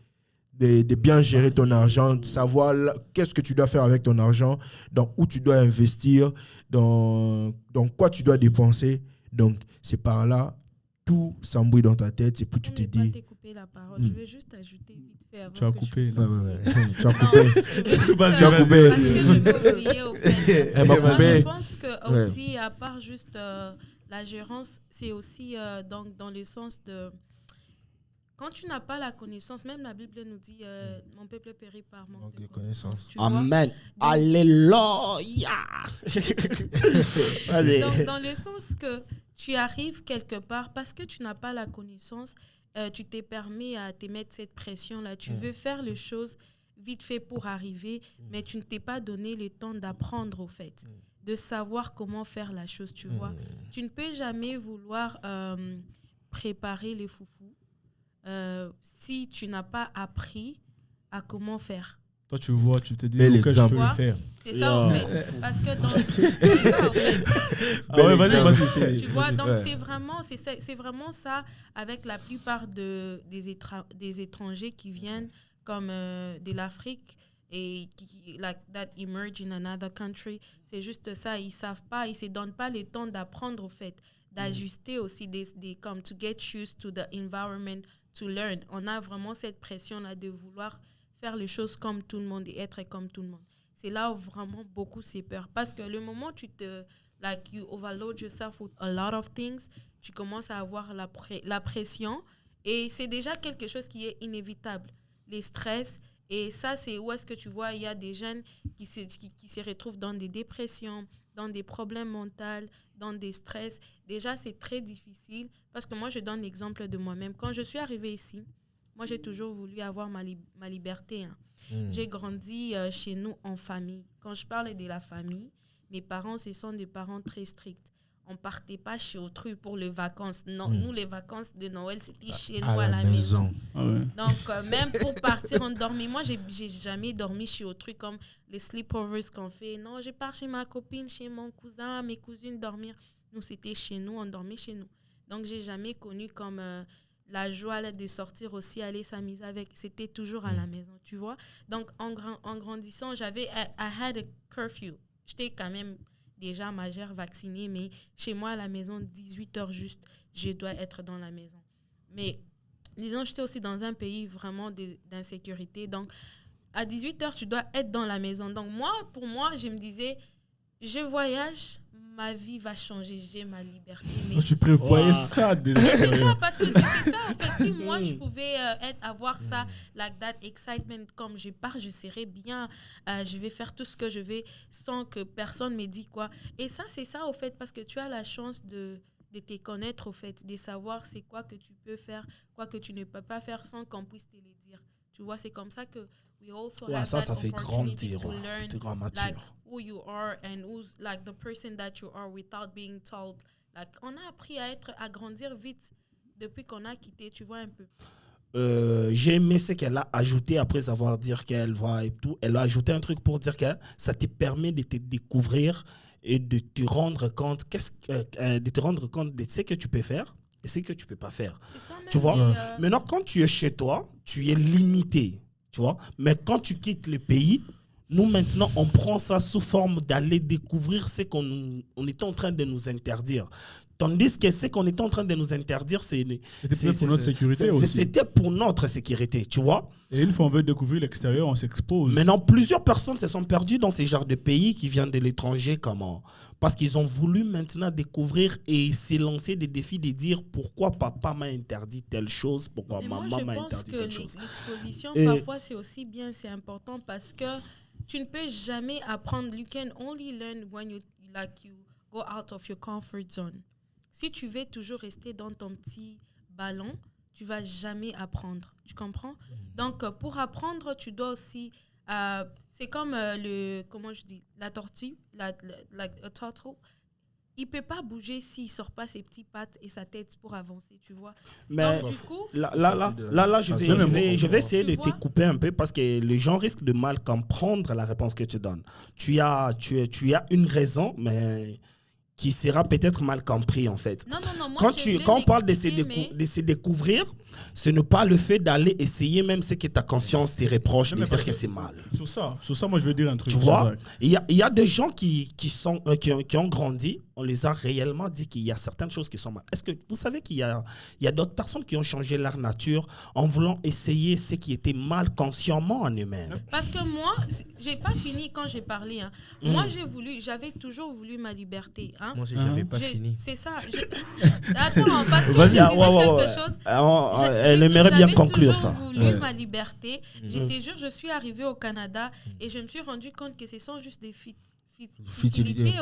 bien gérer ton argent, de savoir qu'est-ce que tu dois faire avec ton argent, dans où tu dois investir, dans quoi tu dois dépenser. Donc, c'est par là, tout s'embrouille dans ta tête, et puis tu te dis... Je ne vais pas te couper la parole, je vais juste ajouter vite fait avant Tu as que coupé, je là. Tu as coupé. Vas-y, Tu as coupé. Parce que je vais oublier au fait. Elle m'a Moi, coupé. je pense que aussi, à part juste la gérance, c'est aussi dans le sens de... Quand tu n'as pas la connaissance, même la Bible nous dit mon peuple périt par manque de connaissance. Tu vois? Amen. Alléluia. Allez. Donc, dans le sens que tu arrives quelque part, parce que tu n'as pas la connaissance, tu t'es permis à te mettre cette pression-là. Tu veux faire les choses vite fait pour arriver, mais tu ne t'es pas donné le temps d'apprendre, au fait, de savoir comment faire la chose, tu vois. Tu ne peux jamais vouloir préparer les foufous si tu n'as pas appris à comment faire. Toi, tu vois, tu te dis, Bel ok, je exemple. peux le faire. C'est ça, en fait. Parce que c'est ça, en fait. Ah ouais, vas-y. Tu vois, donc c'est vraiment ça avec la plupart des étrangers qui viennent comme de l'Afrique et qui that emerge in another country. C'est juste ça, ils savent pas, ils se donnent pas le temps d'apprendre, au fait, d'ajuster aussi, comme to get used to the environment, to learn. On a vraiment cette pression-là de vouloir faire les choses comme tout le monde et être comme tout le monde. C'est là où vraiment beaucoup c'est peur. Parce que le moment où you overload yourself with a lot of things, tu commences à avoir la pression et c'est déjà quelque chose qui est inévitable. Les stress, et ça, c'est où est-ce que tu vois, il y a des jeunes qui se retrouvent dans des dépressions, dans des problèmes mentaux, dans des stress. Déjà, c'est très difficile parce que moi, je donne l'exemple de moi-même. Quand je suis arrivée ici, moi, j'ai toujours voulu avoir ma liberté. Hein. J'ai grandi chez nous en famille. Quand je parle de la famille, mes parents, ce sont des parents très stricts. On ne partait pas chez autrui pour les vacances. Non, nous, les vacances de Noël, c'était chez nous à la maison. Ah ouais. Donc, même pour partir, on dormait. Moi, j'ai jamais dormi chez autrui comme les sleepovers qu'on fait. Non, je pars chez ma copine, chez mon cousin, mes cousines dormir. Nous, c'était chez nous, on dormait chez nous. Donc, j'ai jamais connu comme... la joie là, de sortir aussi, aller s'amuser avec, c'était toujours à la maison, tu vois. Donc, en grandissant, I had a curfew. J'étais quand même déjà majeure, vaccinée, mais chez moi, à la maison, 18h juste, je dois être dans la maison. Mais, disons, j'étais aussi dans un pays vraiment d'insécurité. Donc, à 18h, tu dois être dans la maison. Donc, pour moi, je me disais, je voyage, ma vie va changer, j'ai ma liberté. Mais Tu prévoyais ça déjà. c'est ça, parce que c'est ça, en fait. Si moi, je pouvais avoir ça, like that excitement, comme je pars, je serai bien, je vais faire tout ce que je vais sans que personne me dise quoi. Et ça, c'est ça, au fait, parce que tu as la chance de te connaître, au fait, de savoir c'est quoi que tu peux faire, quoi que tu ne peux pas faire sans qu'on puisse te le dire. Tu vois, c'est comme ça que we also have ça that fait opportunity grandir, to learn c'est grand mature. like who you are and who's like the person that you are without being told. Like, on a appris à grandir vite depuis qu'on a quitté, tu vois un peu. J'ai aimé ce qu'elle a ajouté après avoir dit qu'elle va et tout. Elle a ajouté un truc pour dire que ça te permet de te découvrir et de te rendre compte de ce que tu peux faire et ce que tu peux pas faire. Ça, Tu vois? Maintenant, quand tu es chez toi, tu es limité. Tu vois? Mais quand tu quittes le pays, nous maintenant, on prend ça sous forme d'aller découvrir ce qu'on était en train de nous interdire. Tandis que ce qu'on était en train de nous interdire, C'était pour notre sécurité aussi. C'était pour notre sécurité, tu vois. Et une fois on veut découvrir l'extérieur, on s'expose. Maintenant, plusieurs personnes se sont perdues dans ces genres de pays qui viennent de l'étranger. Comment? Parce qu'ils ont voulu maintenant découvrir et s'élancer des défis de dire pourquoi papa m'a interdit telle chose, pourquoi maman m'a interdit telle chose. Je pense que l'exposition, parfois, c'est aussi bien, c'est important parce que tu ne peux jamais apprendre. You can only learn when you go out of your comfort zone. Si tu veux toujours rester dans ton petit ballon, tu vas jamais apprendre. Tu comprends? Donc, pour apprendre, tu dois aussi... c'est comme la tortue, a turtle. Il peut pas bouger s'il sort pas ses petites pattes et sa tête pour avancer, tu vois. Mais donc, du coup, là, je vais essayer de te vois? couper un peu parce que les gens risquent de mal comprendre la réponse que tu donnes. Tu as une raison, mais qui sera peut-être mal compris en fait. Non, moi, Quand on parle de se découvrir, ce n'est pas le fait d'aller essayer même ce que ta conscience te reproche de dire que c'est mal. Sur ça, moi je veux dire un truc. Tu vois, il y a des gens qui ont grandi, on les a réellement dit qu'il y a certaines choses qui sont mal. Est-ce que vous savez qu'il y a d'autres personnes qui ont changé leur nature en voulant essayer ce qui était mal consciemment en eux-mêmes? Parce que moi, j'ai pas fini quand j'ai parlé. Hein. Moi, j'avais toujours voulu ma liberté. Hein. Moi aussi, j'avais pas fini. C'est ça. Attends, parce que je disais quelque chose. Elle aimerait bien conclure ça. J'avais toujours voulu ma liberté. Je suis arrivée au Canada et je me suis rendu compte que ce sont juste des futilités.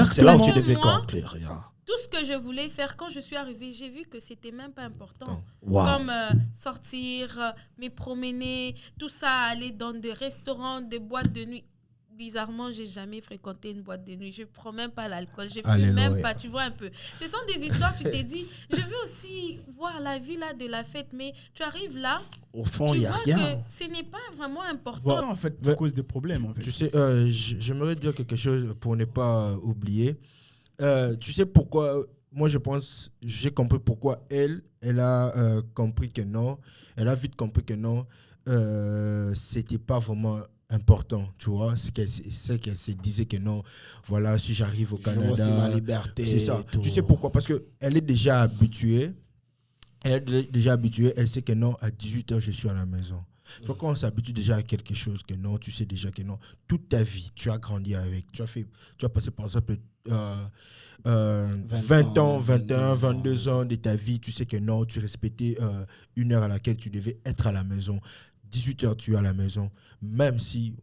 C'est là où tu devais conclure. Tout ce que je voulais faire quand je suis arrivée, j'ai vu que c'était même pas important. Wow. Comme sortir, me promener, tout ça, aller dans des restaurants, des boîtes de nuit. Bizarrement, j'ai jamais fréquenté une boîte de nuit. Je prends même pas l'alcool. Je fume même pas. Tu vois un peu. Ce sont des histoires. Tu t'es dit, je veux aussi voir la vie là de la fête, mais tu arrives là. Au fond, il y a rien. Que ce n'est pas vraiment important. Voilà, en fait, ça cause des problèmes. En fait. Tu sais, j'aimerais dire quelque chose pour ne pas oublier. Tu sais pourquoi? Moi, j'ai compris pourquoi elle a compris que non. Elle a vite compris que non. C'était pas vraiment important, tu vois, c'est qu'elle se disait que non, voilà, si j'arrive au Canada, aussi ma liberté, c'est ça. Tu sais pourquoi? Parce qu'elle est déjà habituée, elle sait que non, à 18h, je suis à la maison. Tu vois, quand on s'habitue déjà à quelque chose que non, tu sais déjà que non, toute ta vie, tu as grandi avec, tu as passé par exemple 20 ans, 21, 22 ans de ta vie, tu sais que non, tu respectais une heure à laquelle tu devais être à la maison. 18h, tu es à la maison, même si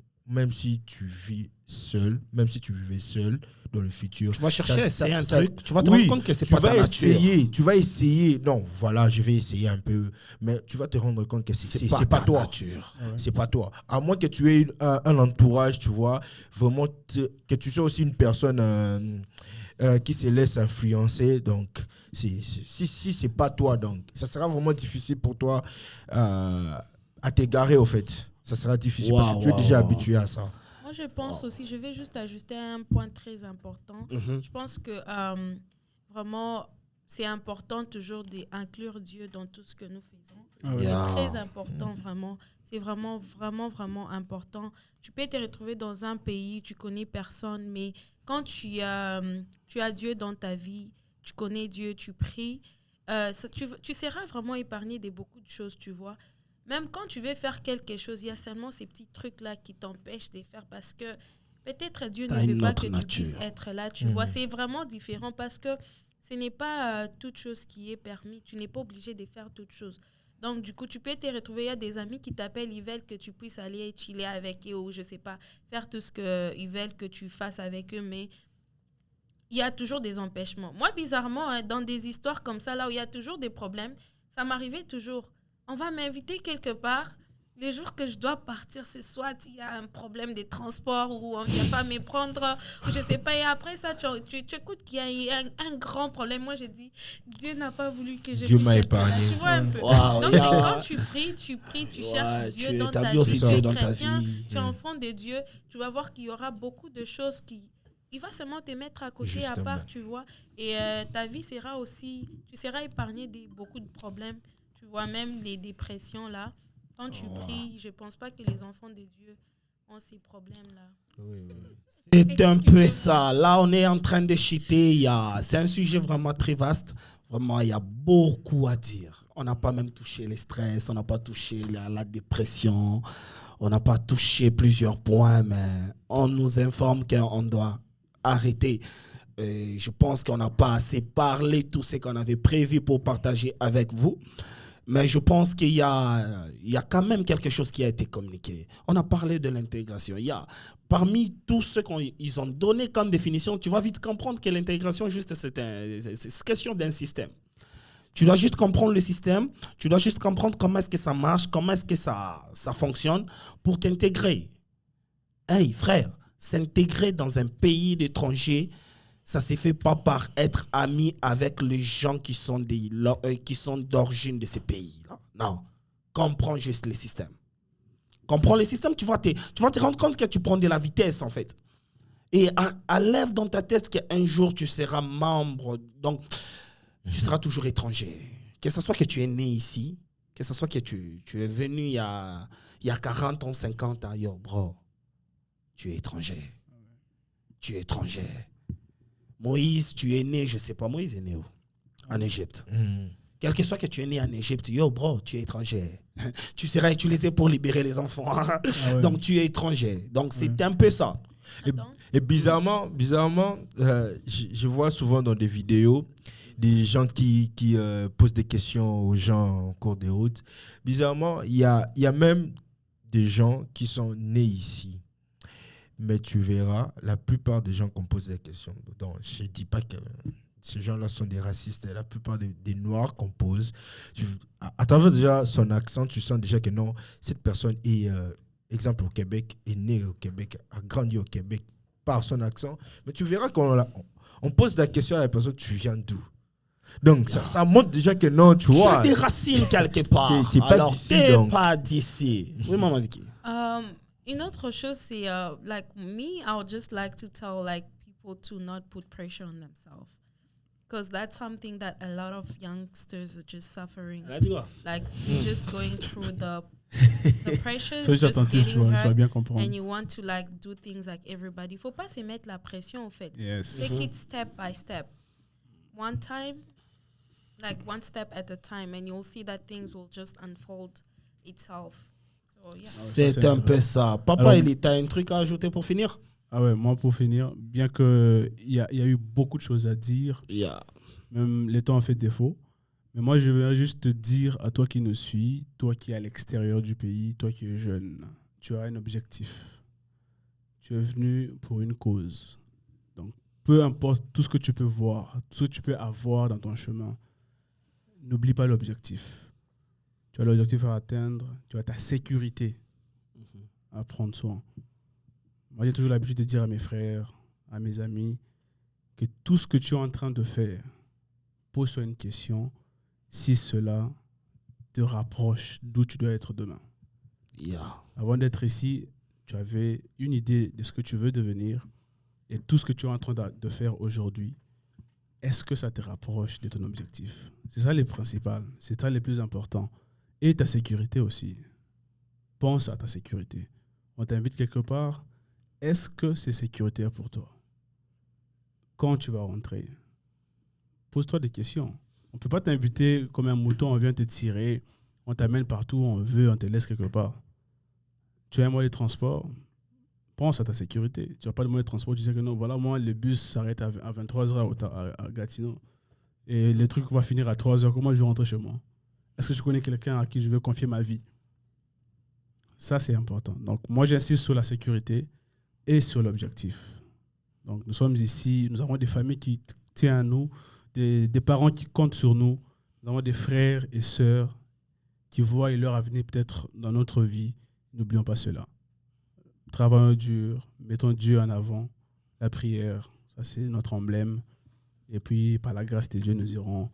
tu vis seul, même si tu vivais seul dans le futur. Tu vas chercher à essayer un truc, tu vas te rendre compte que c'est pas ta nature. Tu vas essayer, non, voilà, je vais essayer un peu, mais tu vas te rendre compte que c'est pas toi. Nature. C'est pas toi. À moins que tu aies un entourage, tu vois, vraiment, que tu sois aussi une personne qui se laisse influencer, donc si c'est pas toi, donc ça sera vraiment difficile pour toi à t'égarer, au fait. Ça sera difficile parce que tu es déjà habitué à ça. Moi, je pense aussi, je vais juste ajuster un point très important. Je pense que vraiment, c'est important toujours d'inclure Dieu dans tout ce que nous faisons. C'est très important, vraiment. C'est vraiment, vraiment, vraiment important. Tu peux te retrouver dans un pays, tu connais personne, mais quand tu as Dieu dans ta vie, tu connais Dieu, tu pries, tu seras vraiment épargné de beaucoup de choses, tu vois. Même quand tu veux faire quelque chose, il y a seulement ces petits trucs-là qui t'empêchent de faire parce que peut-être Dieu ne veut pas que tu puisses être là. Tu vois, c'est vraiment différent parce que ce n'est pas toute chose qui est permis. Tu n'es pas obligé de faire toute chose. Donc, du coup, tu peux te retrouver, il y a des amis qui t'appellent, ils veulent que tu puisses aller chiller avec eux ou, je ne sais pas, faire tout ce qu'ils veulent que tu fasses avec eux, mais il y a toujours des empêchements. Moi, bizarrement, dans des histoires comme ça, là où il y a toujours des problèmes, ça m'arrivait toujours. On va m'inviter quelque part. Les jours que je dois partir, c'est soit il y a un problème de transport ou on ne vient pas me prendre, ou je ne sais pas. Et après ça, tu écoutes qu'il y a un grand problème. Moi, j'ai dit, Dieu n'a pas voulu que je Dieu m'a épargné. Tu vois un peu. Wow, donc, quand tu pries, tu cherches Dieu dans ta vie. Tu es chrétien, tu es enfant de Dieu. Tu vas voir qu'il y aura beaucoup de choses qui... Il va seulement te mettre à côté, justement, à part, tu vois. Et ta vie sera aussi... Tu seras épargné de beaucoup de problèmes. Tu vois, même les dépressions, là. Quand tu pries, je ne pense pas que les enfants de Dieu ont ces problèmes-là. Oui. C'est un peu ça. Là, on est en train de chuter. C'est un sujet vraiment très vaste. Vraiment, il y a beaucoup à dire. On n'a pas même touché les stress, on n'a pas touché la dépression, on n'a pas touché plusieurs points, mais on nous informe qu'on doit arrêter. Je pense qu'on n'a pas assez parlé de tout ce qu'on avait prévu pour partager avec vous. Mais je pense qu'il y a quand même quelque chose qui a été communiqué. On a parlé de l'intégration. Parmi tous ceux qu'ils ont donné comme définition, tu vas vite comprendre que l'intégration, juste, c'est question d'un système. Tu dois juste comprendre le système, tu dois juste comprendre comment est-ce que ça marche, comment est-ce que ça fonctionne pour t'intégrer. Hey, frère, s'intégrer dans un pays d'étrangers, ça ne se fait pas par être ami avec les gens qui sont d'origine de ces pays-là. Non. Comprends juste les systèmes. Comprends les systèmes, tu vas te rendre compte que tu prends de la vitesse, en fait. Et lève dans ta tête qu'un jour, tu seras membre. Donc, tu seras toujours étranger. Que ce soit que tu es né ici, que ce soit que tu es venu il y a 40 ans, 50 ans. Yo, bro, tu es étranger. Tu es étranger. Moïse, tu es né, je ne sais pas, Moïse est né où? En Égypte. Quel que soit que tu es né en Égypte, yo, bro, tu es étranger. Tu seras utilisé pour libérer les enfants. Ouais. Donc, tu es étranger. Donc, c'est un peu ça. Et bizarrement, je vois souvent dans des vidéos des gens qui posent des questions aux gens en cours de route. Bizarrement, il y a même des gens qui sont nés ici. Mais tu verras, la plupart des gens qu'on pose des questions, donc, je ne dis pas que ces gens-là sont des racistes, la plupart des Noirs qu'on pose, à travers déjà son accent, tu sens déjà que non, cette personne est, exemple au Québec, est née au Québec, a grandi au Québec par son accent. Mais tu verras qu'on pose la question à la personne, tu viens d'où? Donc, ça montre déjà que non, tu vois. Tu as des racines quelque part. T'es pas d'ici, donc. T'es pas d'ici. Oui, maman Vicky. Une autre chose, c'est like me, I would just like to tell like people to not put pressure on themselves, because that's something that a lot of youngsters are just suffering. Like just going through the pressure, just getting hurt, and you want to like do things like everybody. Faut pas se mettre la pression en fait. Yes. Take it step by step, one step at a time, and you'll see that things will just unfold itself. So, yeah. C'est un peu ça. Papa, t'as un truc à ajouter pour finir? Ah ouais, moi pour finir, bien qu'il y a eu beaucoup de choses à dire, même les temps ont fait défaut, mais moi je vais juste te dire à toi qui nous suis, toi qui es à l'extérieur du pays, toi qui es jeune, tu as un objectif. Tu es venu pour une cause. Donc peu importe tout ce que tu peux voir, tout ce que tu peux avoir dans ton chemin, n'oublie pas l'objectif. Tu as l'objectif à atteindre, tu as ta sécurité à prendre soin. Moi, j'ai toujours l'habitude de dire à mes frères, à mes amis, que tout ce que tu es en train de faire, pose-toi une question, si cela te rapproche d'où tu dois être demain. Avant d'être ici, tu avais une idée de ce que tu veux devenir, et tout ce que tu es en train de faire aujourd'hui, est-ce que ça te rapproche de ton objectif? C'est ça le principal, c'est ça le plus important. Et ta sécurité aussi. Pense à ta sécurité. On t'invite quelque part, est-ce que c'est sécuritaire pour toi? Quand tu vas rentrer, pose-toi des questions. On ne peut pas t'inviter comme un mouton, on vient te tirer, on t'amène partout où on veut, on te laisse quelque part. Tu as un moyen de transport, pense à ta sécurité. Tu n'as pas de moyen de transport, tu sais que non, voilà, moi, le bus s'arrête à 23h à Gatineau. Et le truc va finir à 3h, comment je vais rentrer chez moi? Est-ce que je connais quelqu'un à qui je veux confier ma vie? Ça, c'est important. Donc, moi, j'insiste sur la sécurité et sur l'objectif. Donc, nous sommes ici, nous avons des familles qui tiennent à nous, des parents qui comptent sur nous, nous avons des frères et sœurs qui voient leur avenir peut-être dans notre vie. N'oublions pas cela. Travaillons dur, mettons Dieu en avant, la prière, ça c'est notre emblème. Et puis, par la grâce de Dieu, nous irons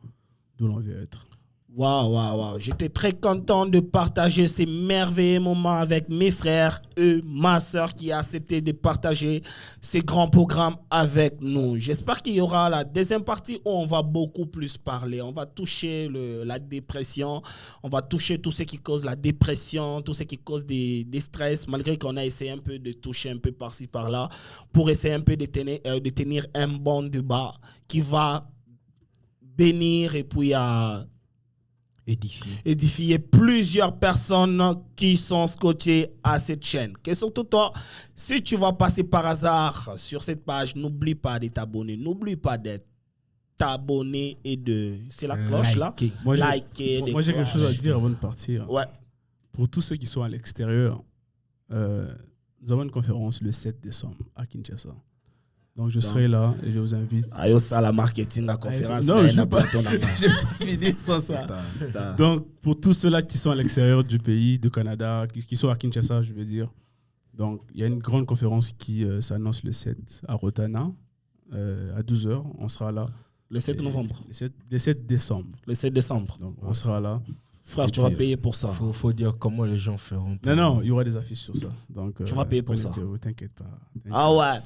d'où l'on veut être. Waouh. J'étais très content de partager ces merveilleux moments avec mes frères et ma soeur qui a accepté de partager ces grands programmes avec nous. J'espère qu'il y aura la deuxième partie où on va beaucoup plus parler. On va toucher la dépression, on va toucher tout ce qui cause la dépression, tout ce qui cause des stress, malgré qu'on a essayé un peu de toucher un peu par-ci, par-là, pour essayer un peu de tenir un bon débat qui va bénir et puis édifier plusieurs personnes qui sont scotchées à cette chaîne. Que surtout toi, si tu vas passer par hasard sur cette page, n'oublie pas de t'abonner. N'oublie pas d'être t'abonner et de... C'est la cloche là? Moi, Liker. j'ai quelque chose à dire avant de partir. Ouais. Pour tous ceux qui sont à l'extérieur, nous avons une conférence le 7 décembre à Kinshasa. Donc, je serai là et je vous invite. Ayo, ça, la marketing, la conférence. Non, je n'ai pas fini sans ça. Donc, pour tous ceux-là qui sont à l'extérieur du pays, du Canada, qui sont à Kinshasa, je veux dire. Donc, il y a une grande conférence qui s'annonce le 7 à Rotana, à 12h. On sera là. Le 7 novembre. Le 7 décembre. Le 7 décembre. Donc, on sera là. Frère, tu vas payer pour ça. Faut dire comment les gens feront. Non, il y aura des affiches sur ça. Donc, tu vas payer pour ça. T'inquiète pas. Ah ouais.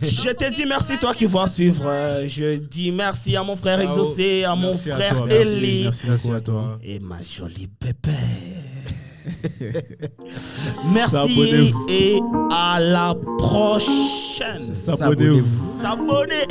Je te dis merci, toi qui vas suivre. Je dis merci à mon frère Exaucé, à mon frère Eli. Merci à toi. Et ma jolie bébé. Merci et à la prochaine. S'abonnez-vous. S'abonnez.